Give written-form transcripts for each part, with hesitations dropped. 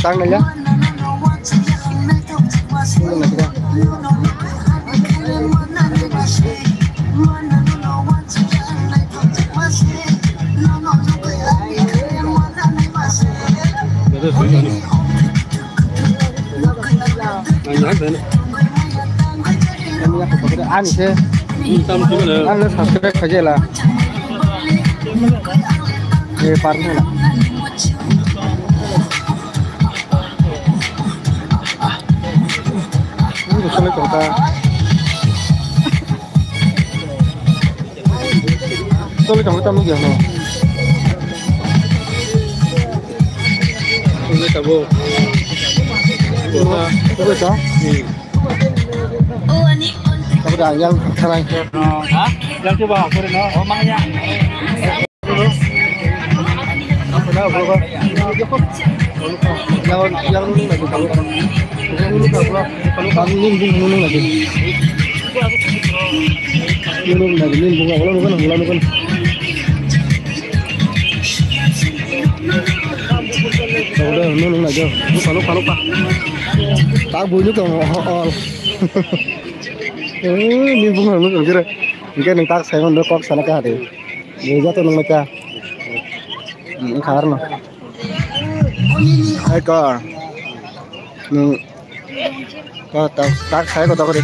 Tăng này nhá. Ăn thế. Ăn lên subscribe phải là. ये पार्क में ना ini misalnya contoh soalnya kamu tahu gimana ini kamu itu sah kamu dah yang sekarang yang coba aku ini oh makanya yang lagi kalau kami nimbung lagi nimbung bukan udah nimbung aja lupa tak bunyi kalau nimbung lu kira mungkin tak saya udah kok sana ke hati dia jatuh nang mereka karena ekor tak saya kota kau deh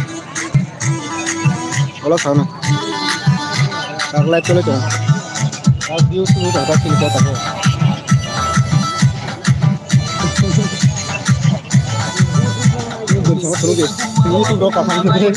kalau sana tak lihat tuh tak view semua tak sini kota kau ini bersama terus deh ini tuh dua kapan deh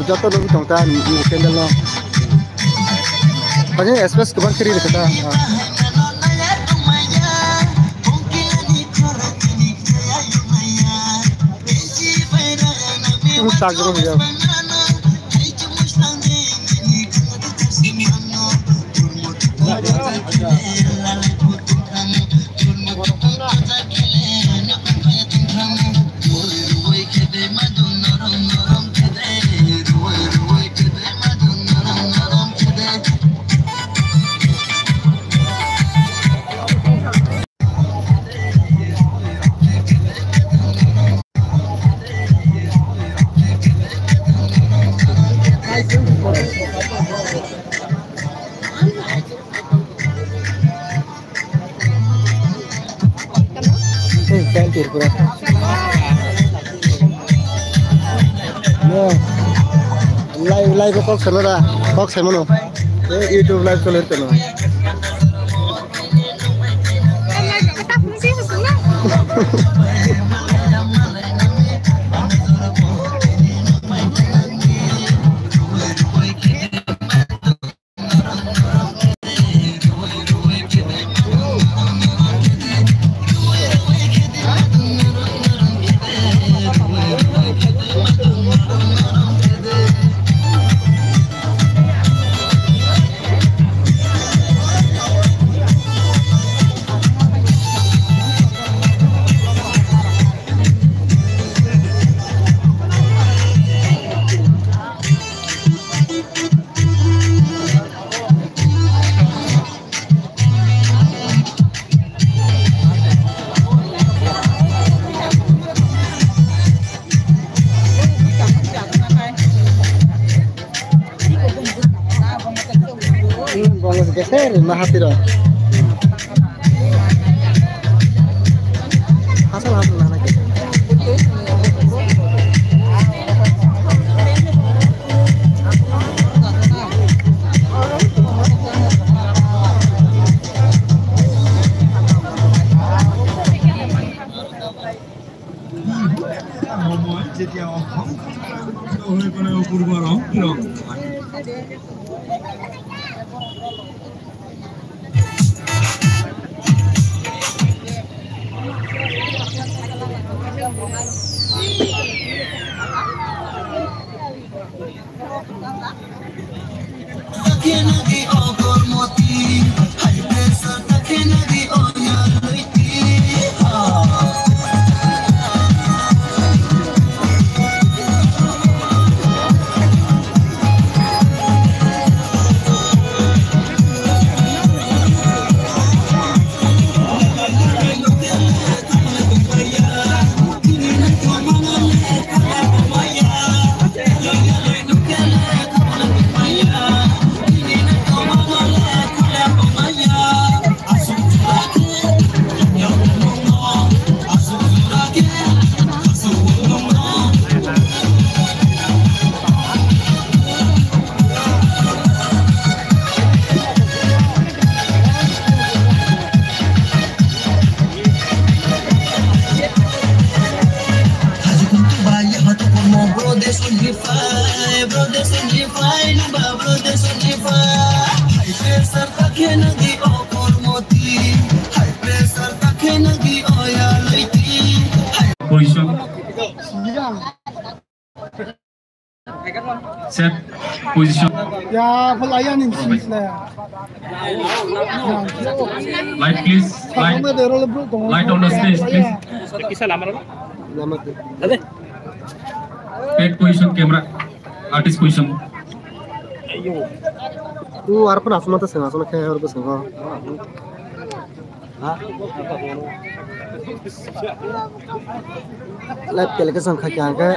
jatuh dulu tongtan kendal lo. Pokoknya express keban kiri deh kita. Tak jauh dia. Cancur pura. Live kok sana kok saya mana? YouTube live solar tu. Geser mahapiro. Asal apa lagi? Position. Set position. Ya, pelayan ini sih lah. Light please. Light on the stage please. Take position camera. Artist position. Tu arpan asma tu sengaja nak kaya orang tu sengaja. Lihat kalau kesan kaya angka.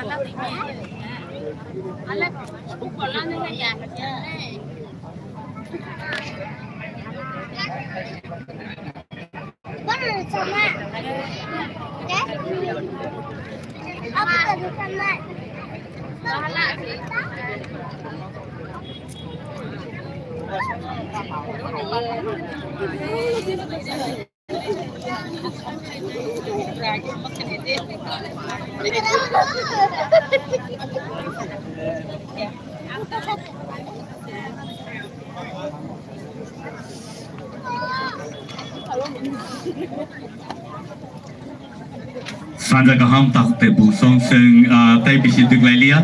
Sanja kaham tak busong seng tay bisi duglalia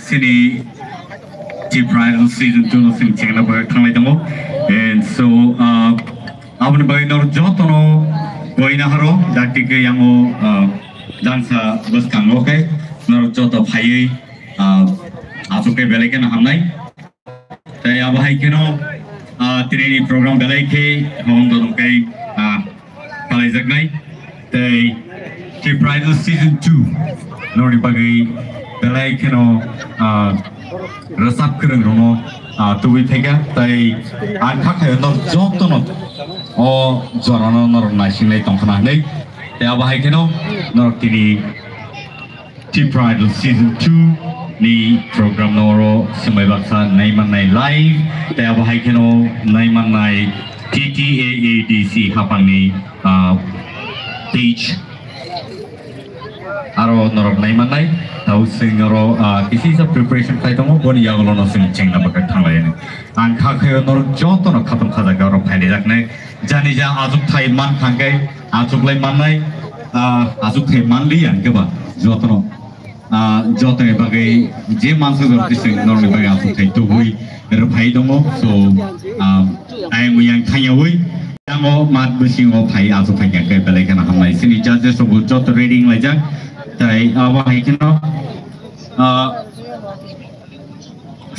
sini T-Pride season 2 sing chengla berkang tamo and so awan bagai nor jotono goina haro dakti ke yang dansa bus kang oke nor joto phai asuke belai ke na hamnai tay abahai keno tini program belai ke hong dong kai palai jagnai tay T-Pride season 2 nor bagai belai keno resap kereng rono tuwi tega tai angka kaya nor jok tono o jorano nor nasi nai tongkana nai tai abahai keno nor tini T-Pride season 2 ni program noro semai baksa naiman nai live tai abahai keno naiman nai TTAADC hapang ni page aro norok naiman nai tahu sing aro kisi sa preparation kai tomo boni yagolo no sing cheng na bakat thang lai angka khayo nor joto no khatam khada ga ro phai jak nai jani ja azuk thai man khangai azuk lai man nai azuk thai man li an ke ba joto no joto e bagai je mansu gor sing nor ni bagai azuk thai tu hui ro phai tomo so ai mu yang thanya hui yango mat busing o phai azuk phai ya kai belai kana hamai sini judges so joto reading lai jak tai abahai keno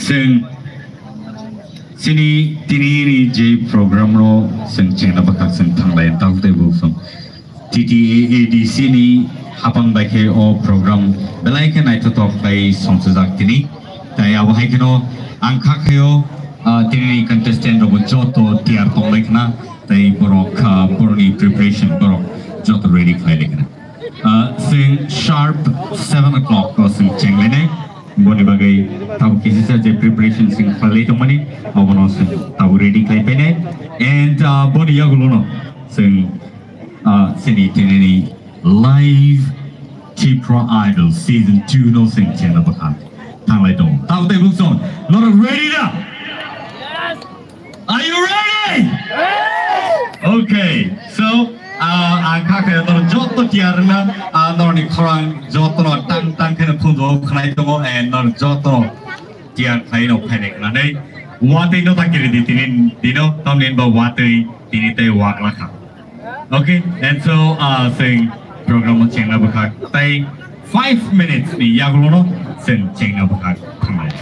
sing sini tini ni je program ro sing chena bakak sing thanglai tau te bu song TTAADC ni hapang bai ke o program belai ke nai to tok bai song sejak tini tai abahai keno angka khayo tini contestant ro joto tiar tong lai kana tai borok boroni preparation borok joto ready khai lekana sing sharp 7 o'clock ko sing chenglene boni bagai tahu kisi saja preparation sing khalai to mani abono sing tahu ready kai pene and boni yagulono sing sini tinini live Pro Idol Season 2 no sing channel bakan thang lai dong tao tay bung son not ready na are you ready okay so ang kakak nor joto tiarna nor ni korang joto no tang kena kundo kena itu mo and nor joto tiar kaya no panic na deh watai no tak kiri di tinin dino tamin ba watai tini tay wak lakak okay and so sing program cheng na bakak tay 5 minutes ni yagulo no sen cheng na bakak kamay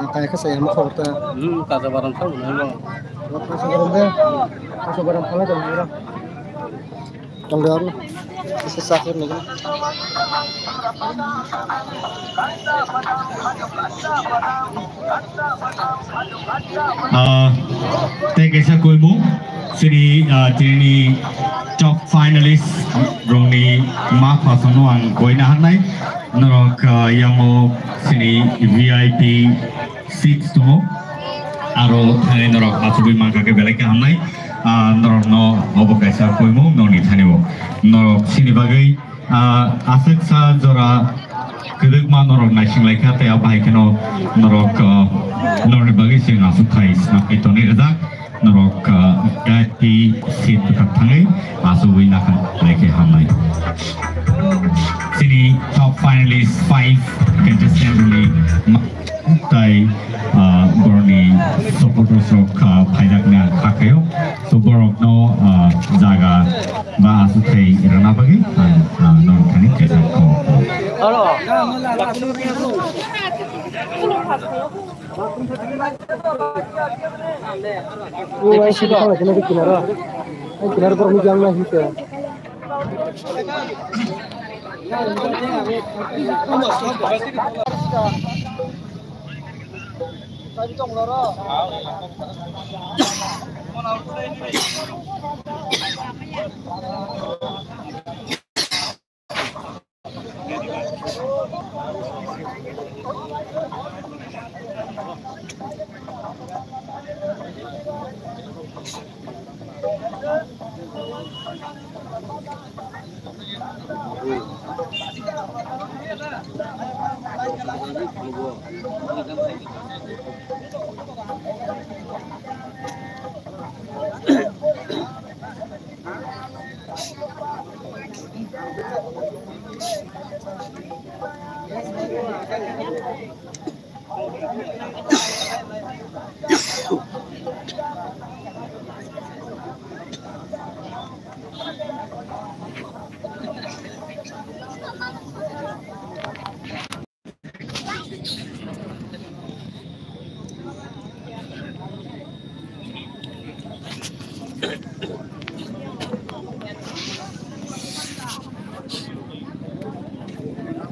Kayak saya mau foto. Kata barang tahu memang. Masuk barang deh. Masuk barang apa lagi orang? Tanggal sesakit nih. Thank you kulmu sini jadi top finalist rongni ma pasonuan koina hanai norok yang mau sini VIP seats tuh aro thane norok asubi mangka ke belai hanai norok no obo kaisa kulmu noni thane bo norok sini bagai asik sa jora kedek ma norok naising lai kate apa ikeno norok norok bagai sing asuk kais nak itu ni rezak norok ganti seat dekat tangai asubi nakan lagi hamai sini top finalist 5 contestant ni tai boroni supporters rok phaidakna khakayo so borok no jaga ba asukai irana bagi non kani kesa ko Wah, sih kalau kena kinar terus jangan lagi ke.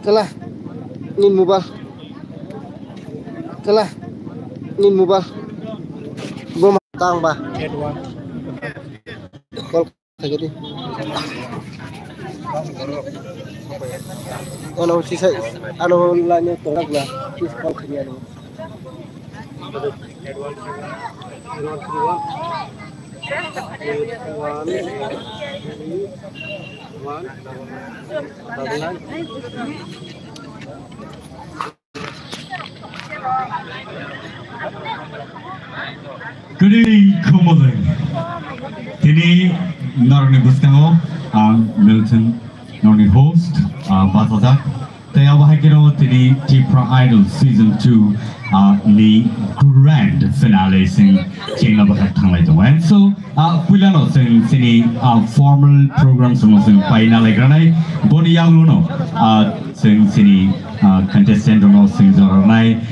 Telah nin mubah bom tang ba kol kagedi ano sisa ano lanya tolak lah sis kol kagedi ano Good evening, Kumulin. Tini narni bustango ang Milton narni host Basadak. Taya bahagiro tini T-Pro Idol Season 2 ni grand finale sing chingna bakat thanglai to. And so pulano sing sini formal programs sing final granai boni yangluno sing sini contestant no sing jornai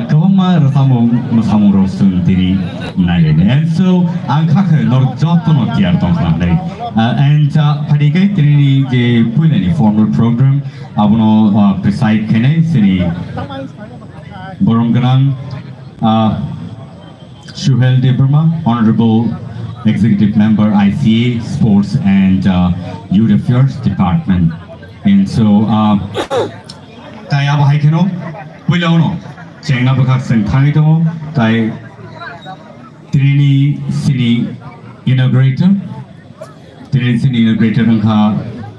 kawama rasamu rosun tini nai. And so angka nor job no tiar tong nai. And padikai tini je pulani formal program abuno preside kene sini borong ganang Shuhel Debbarma, Honorable Executive Member ICA Sports and Youth Affairs Department. And so, tai abo hai keno, pulau no, cengna bakak seng tangi to, tai Trini sini inaugurator angka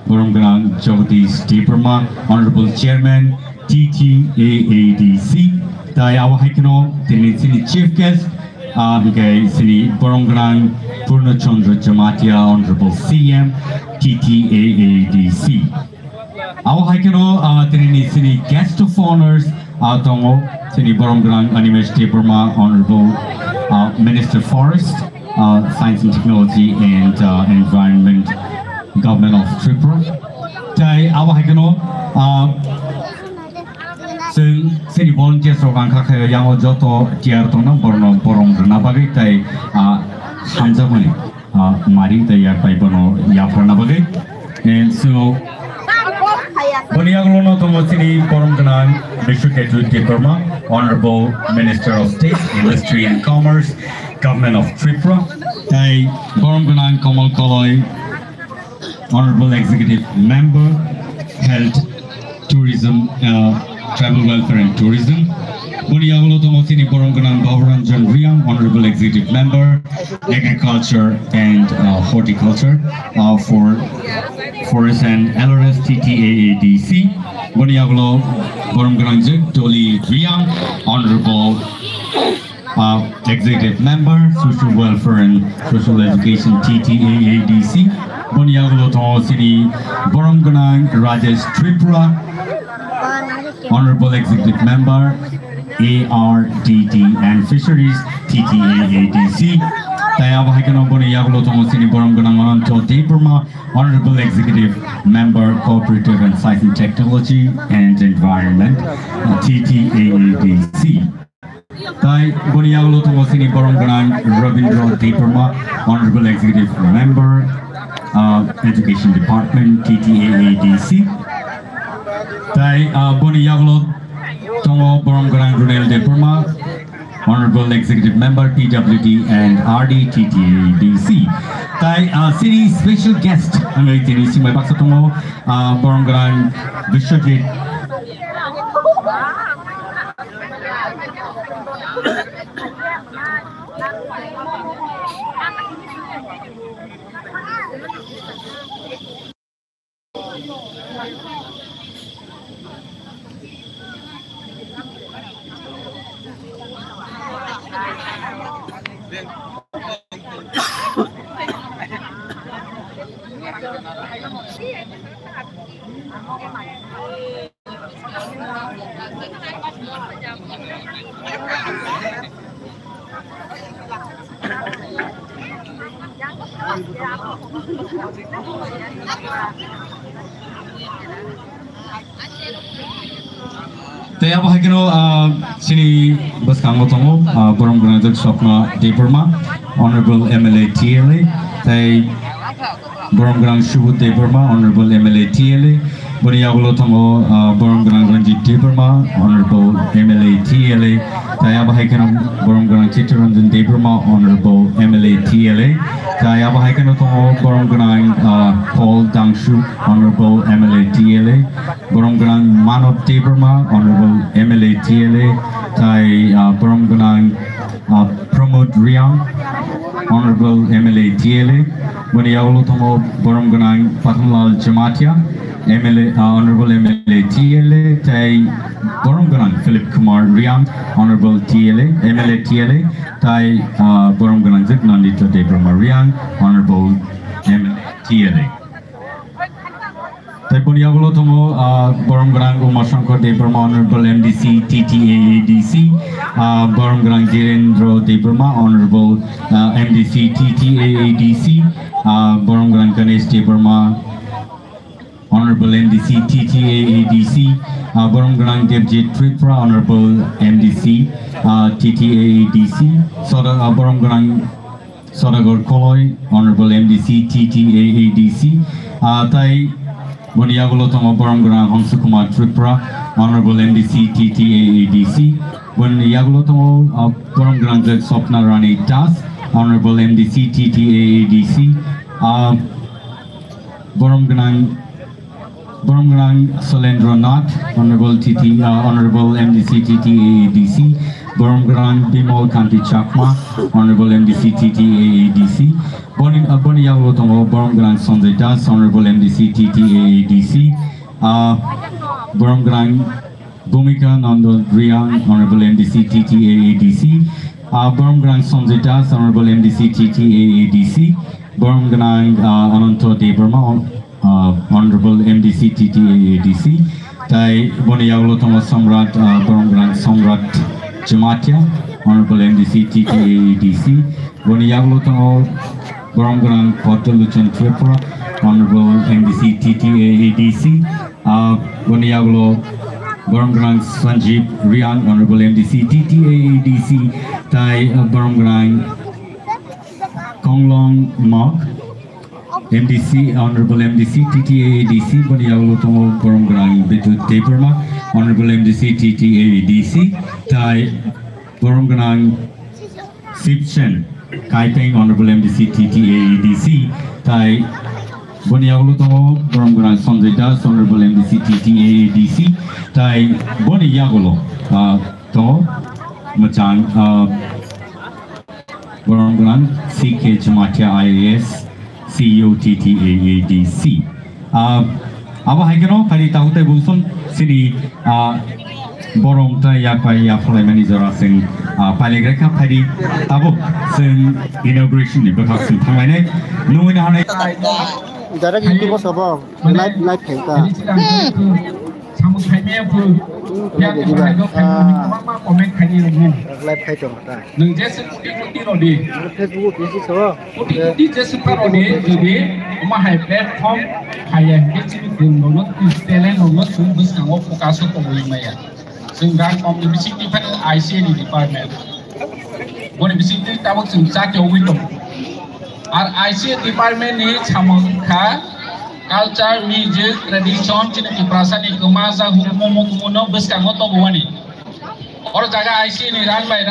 Boronggrang Jagadish Debbarma, Honorable Chairman TTAADC. Tai abo hai keno, Trini sini chief guest. Because sini Boronggrang Purnachandra Jamatia, Honorable CM TTAADC. Awa haikeno tini sini guest of honors tongo sini Boronggrang Animesh Debbarma, Honorable Minister Forest, Science and Technology and Environment, Government of Tripura. Tai awa haikeno sini volunteers orang kakak yang joto tiar tona borong nabagai tai hamza mani mari tai ya pai bono ya nabagai. And so boniaglo no tomo sini borong kenang Mangpili Debbarma, Honorable Minister of State, Industry and Commerce, Government of Tripura. Tai borong kenang Komal Koloi, Honorable Executive Member, Health, Tourism, Travel Welfare and Tourism. Boniaglo tomo sini borong kenang Bavaranjan Riang, Honorable Executive Member, Agriculture and Horticulture for Forest and LRS TTAADC. Boniaglo borong kenang Doli Riang, Honorable Executive Member, Social Welfare and Social Education TTAADC. Boniaglo tomo sini borong kenang Rajesh Tripura, Honorable Executive Member, ARDD and Fisheries, TTAADC. Taya bahaikan oboni yaglo tongo sini borong genang Anto Debbarma, Honorable Executive Member, Cooperative and Science and Technology and Environment, TTAADC. Tai boni yaglo tongo sini borong genang Ravindra Debbarma, Honorable Executive Member, Education Department, TTAADC. Tai boni yaglo tongo borong genang Runel Debbarma, Honorable Executive Member, PWD and RD TTAADC. Tai sini special guest angai tini simai baksa tongo borong genang Vishwajit Taya bahagino sini bas kango tongo borong genang Swapna Debbarma, Honorable MLA TLA. Tai borong genang Shubut Debbarma, Honorable MLA TLA. Boniaglo tongo borong genang Ranjit Debbarma, Honorable MLA TLA. Taya bahagino borong genang Chittaranjan Debbarma, Honorable MLA TLA. Taya bahagino tongo borong genang Paul Dangshu, Honorable MLA TLA. Borong genang Manov Debbarma, Honorable MLA TLA. Tai borong genang Pramod Riang, Honorable MLA TLA. Boniaglo tongo borong genang Patanlal Jamatia, Honorable MLA TLA. Tai borong genang Philip Kumar Riang, Honorable MLA TLA. Tai borong genang Nandita Debbarma Riang, Honorable MLA TLA. Tai boniaglo tongo borong genang Umashankar Debbarma, Honorable MDC TTAADC. Borong genang Jirendra Debbarma, Honorable MDC TTAADC. Borong genang Ganesh Debbarma, Honorable MDC TTAADC. Borong genang Devjit Tripura, Honorable MDC TTAADC. Borong genang Sodagor Koloi, Honorable MDC TTAADC. Tai boniaglo tongo borong genang Hamsukumar Tripura, Honorable MDC TTAADC. When Yagloto Borom Grand Sopna Rani Das, Honorable MDC TTAADC, Borom Grand Solendra Nath, Honorable MDC TTAADC, Borom Grand Bimol Kanti Chakma, Honorable MDC TTAADC, Boni Yagloto Borom Grand Sanjay Das, Honorable MDC TTAADC, Borom Grand Bhumika Nandal Rian, Honorable MDC TTAADC, Borom Grand Sanjay Das, Honorable MDC TTAADC, Borom Grand Ananto Debbarma, Honorable MDC TTAADC, Tai Boni Yagloto Samrat, Borom Grand Samrat Jamatia, Honorable MDC TTAADC, Boni Yagloto Borom Grand Potoluchan Tripura, Honorable MDC TTAADC, Boni Yaglo Borom Grand Sanjeev Rian, Honorable MDC TTAADC, Tai Borom Grand Konglong Mark, MDC, Honorable MDC TTAADC, Boni Yaglo Borom Grand Mangpili Debbarma, Honorable MDC TTAADC, Tai Borom Grand Sipchen Kaipeng, Honorable MDC TTAADC, Tai Boni Yaglo Borom Grand Sanjay Das, Honorable MDC TTAADC, Tai Boni Yaglo Macang Borom Grand CK Jamatia IAS CEO TTAADC. Aba haikeno kali tahu teh bulson sini Borom ta yakai yapolai manager asing paling kali tahu sen inauguration ni berhak sen tangannya nungguin hanya Jarak itu bos apa? Live kita. Live kita ada. Facebook ini semua. platform kayak Our IC department ni chamangka culture, music, tradition, cina iprasan ni kemasa hukum hukum no bes kangoto buani. Orang jaga IC ni ran by